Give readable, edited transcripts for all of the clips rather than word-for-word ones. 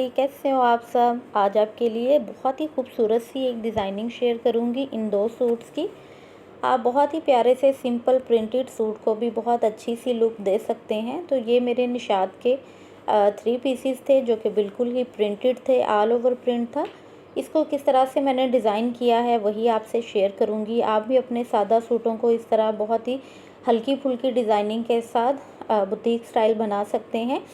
हाय, कैसे हो आप सब। आज आपके लिए बहुत ही खूबसूरत सी एक डिज़ाइनिंग शेयर करूंगी इन दो सूट्स की। आप बहुत ही प्यारे से सिंपल प्रिंटेड सूट को भी बहुत अच्छी सी लुक दे सकते हैं। तो ये मेरे निशात के 3 पीसीस थे जो कि बिल्कुल ही प्रिंटेड थे, ऑल ओवर प्रिंट था। इसको किस तरह से मैंने डिज़ाइन किया है वही आपसे शेयर करूंगी। आप भी अपने सादा सूटों को इस तरह बहुत ही हल्की फुल्की डिज़ाइनिंग के साथ बुटीक स्टाइल बना सकते हैं।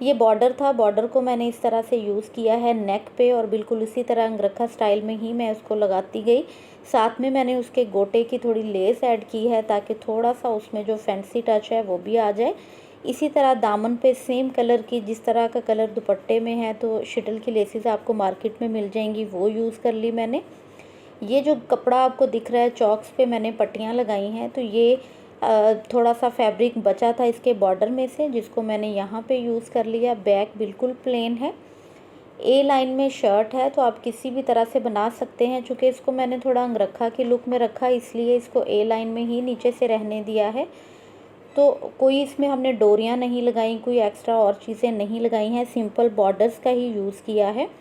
ये बॉर्डर था, बॉर्डर को मैंने इस तरह से यूज़ किया है नेक पे और बिल्कुल इसी तरह अंगरखा स्टाइल में ही मैं उसको लगाती गई। साथ में मैंने उसके गोटे की थोड़ी लेस ऐड की है ताकि थोड़ा सा उसमें जो फैंसी टच है वो भी आ जाए। इसी तरह दामन पे सेम कलर की, जिस तरह का कलर दुपट्टे में है तो शटल की लेसेस आपको मार्केट में मिल जाएंगी, वो यूज़ कर ली मैंने। ये जो कपड़ा आपको दिख रहा है चॉक्स पे मैंने पट्टियाँ लगाई हैं, तो ये थोड़ा सा फैब्रिक बचा था इसके बॉर्डर में से जिसको मैंने यहाँ पे यूज़ कर लिया। बैक बिल्कुल प्लेन है, ए लाइन में शर्ट है, तो आप किसी भी तरह से बना सकते हैं। चूँकि इसको मैंने थोड़ा अंगरखा के लुक में रखा इसलिए इसको ए लाइन में ही नीचे से रहने दिया है। तो कोई इसमें हमने डोरियाँ नहीं लगाई, कोई एक्स्ट्रा और चीज़ें नहीं लगाई हैं, सिंपल बॉर्डर्स का ही यूज़ किया है।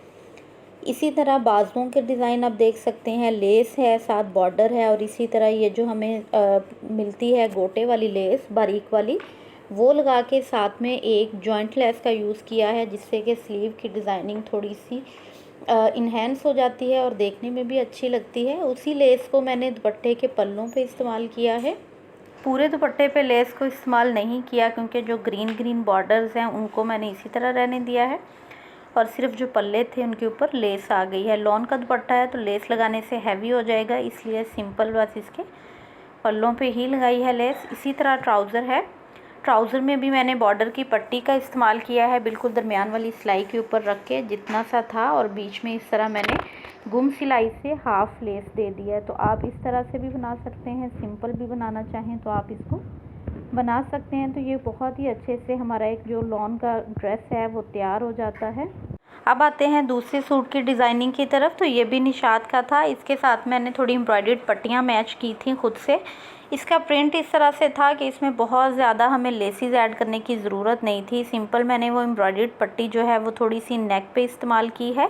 इसी तरह बाजुओं के डिज़ाइन आप देख सकते हैं, लेस है, साथ बॉर्डर है और इसी तरह ये जो हमें मिलती है गोटे वाली लेस बारीक वाली, वो लगा के साथ में एक जॉइंट लेस का यूज़ किया है जिससे कि स्लीव की डिज़ाइनिंग थोड़ी सी इन्हेंस हो जाती है और देखने में भी अच्छी लगती है। उसी लेस को मैंने दुपट्टे के पल्लों पे इस्तेमाल किया है। पूरे दुपट्टे पे लेस को इस्तेमाल नहीं किया क्योंकि जो ग्रीन ग्रीन बॉर्डर्स हैं उनको मैंने इसी तरह रहने दिया है और सिर्फ जो पल्ले थे उनके ऊपर लेस आ गई है। लॉन का दुपट्टा है तो लेस लगाने से हैवी हो जाएगा, इसलिए सिंपल बस इसके पल्लों पे ही लगाई है लेस। इसी तरह ट्राउज़र है, ट्राउज़र में भी मैंने बॉर्डर की पट्टी का इस्तेमाल किया है, बिल्कुल दरमियान वाली सिलाई के ऊपर रख के जितना सा था, और बीच में इस तरह मैंने गुम सिलाई से हाफ लेस दे दिया है। तो आप इस तरह से भी बना सकते हैं, सिंपल भी बनाना चाहें तो आप इसको बना सकते हैं। तो ये बहुत ही अच्छे से हमारा एक जो लॉन का ड्रेस है वो तैयार हो जाता है। अब आते हैं दूसरे सूट की डिज़ाइनिंग की तरफ। तो ये भी निशात का था, इसके साथ मैंने थोड़ी एम्ब्रॉयडर्ड पट्टियाँ मैच की थी खुद से। इसका प्रिंट इस तरह से था कि इसमें बहुत ज़्यादा हमें लेसेस ऐड करने की ज़रूरत नहीं थी, सिंपल मैंने वो एम्ब्रॉयडर्ड पट्टी जो है वो थोड़ी सी नेक पे इस्तेमाल की है।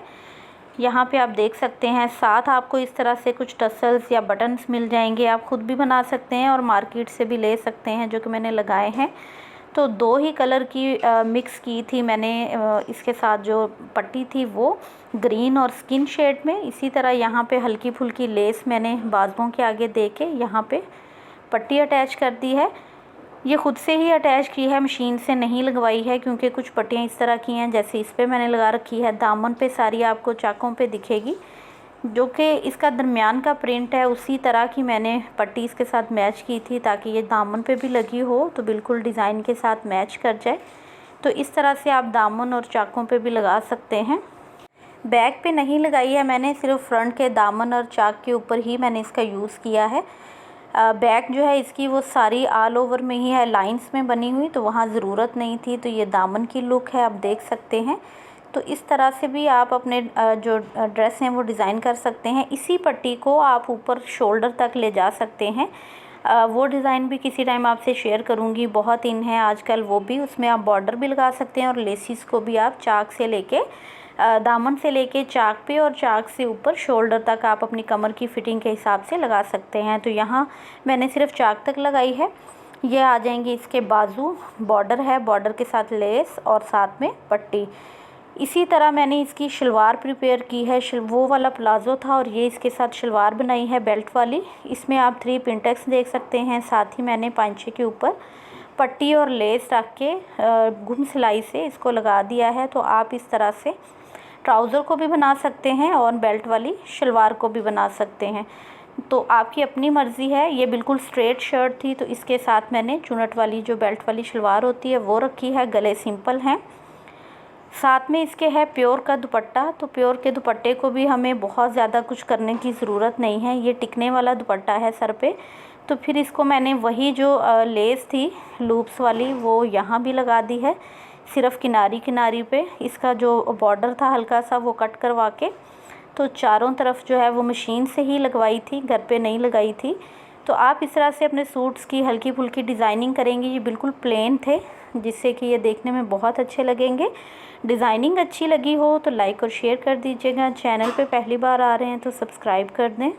यहाँ पे आप देख सकते हैं, साथ आपको इस तरह से कुछ टसल्स या बटन्स मिल जाएंगे, आप खुद भी बना सकते हैं और मार्केट से भी ले सकते हैं, जो कि मैंने लगाए हैं। तो दो ही कलर की मिक्स की थी मैंने इसके साथ जो पट्टी थी वो ग्रीन और स्किन शेड में। इसी तरह यहाँ पे हल्की फुल्की लेस मैंने बाजुओं के आगे दे के यहाँ पे पट्टी अटैच कर दी है। ये खुद से ही अटैच की है, मशीन से नहीं लगवाई है, क्योंकि कुछ पट्टियाँ इस तरह की हैं जैसे इस पे मैंने लगा रखी है। दामन पे सारी आपको चाकों पे दिखेगी, जो कि इसका दरमियान का प्रिंट है उसी तरह की मैंने पट्टी इसके साथ मैच की थी ताकि ये दामन पे भी लगी हो तो बिल्कुल डिज़ाइन के साथ मैच कर जाए। तो इस तरह से आप दामन और चाकों पे भी लगा सकते हैं। बैक पे नहीं लगाई है मैंने, सिर्फ फ्रंट के दामन और चाक के ऊपर ही मैंने इसका यूज़ किया है। बैक जो है इसकी वो सारी ऑल ओवर में ही है, लाइंस में बनी हुई, तो वहाँ ज़रूरत नहीं थी। तो ये दामन की लुक है, आप देख सकते हैं। तो इस तरह से भी आप अपने जो ड्रेस हैं वो डिज़ाइन कर सकते हैं। इसी पट्टी को आप ऊपर शोल्डर तक ले जा सकते हैं। वो डिज़ाइन भी किसी टाइम आपसे शेयर करूँगी, बहुत इन है आजकल वो भी। उसमें आप बॉर्डर भी लगा सकते हैं और लेसिस को भी आप चाक से लेके दामन से लेके चाक पे और चाक से ऊपर शोल्डर तक आप अपनी कमर की फिटिंग के हिसाब से लगा सकते हैं। तो यहाँ मैंने सिर्फ चाक तक लगाई है। ये आ जाएंगे इसके बाजू, बॉर्डर है, बॉर्डर के साथ लेस और साथ में पट्टी। इसी तरह मैंने इसकी शलवार प्रिपेयर की है, वो वाला प्लाज़ो था और ये इसके साथ शलवार बनाई है बेल्ट वाली। इसमें आप 3 पिंटेक्स देख सकते हैं, साथ ही मैंने पांचे के ऊपर पट्टी और लेस रख के गुम सिलाई से इसको लगा दिया है। तो आप इस तरह से ट्राउज़र को भी बना सकते हैं और बेल्ट वाली शलवार को भी बना सकते हैं, तो आपकी अपनी मर्ज़ी है। ये बिल्कुल स्ट्रेट शर्ट थी तो इसके साथ मैंने चुनट वाली जो बेल्ट वाली शलवार होती है वो रखी है, गले सिंपल हैं। साथ में इसके है प्योर का दुपट्टा। तो प्योर के दुपट्टे को भी हमें बहुत ज़्यादा कुछ करने की ज़रूरत नहीं है, ये टिकने वाला दुपट्टा है सर पे। तो फिर इसको मैंने वही जो लेस थी लूप्स वाली वो यहाँ भी लगा दी है, सिर्फ किनारी किनारी पे। इसका जो बॉर्डर था हल्का सा वो कट करवा के तो चारों तरफ जो है वो मशीन से ही लगवाई थी, घर पे नहीं लगाई थी। तो आप इस तरह से अपने सूट्स की हल्की फुल्की डिज़ाइनिंग करेंगी। ये बिल्कुल प्लेन थे, जिससे कि ये देखने में बहुत अच्छे लगेंगे। डिज़ाइनिंग अच्छी लगी हो तो लाइक और शेयर कर दीजिएगा। चैनल पे पहली बार आ रहे हैं तो सब्सक्राइब कर दें।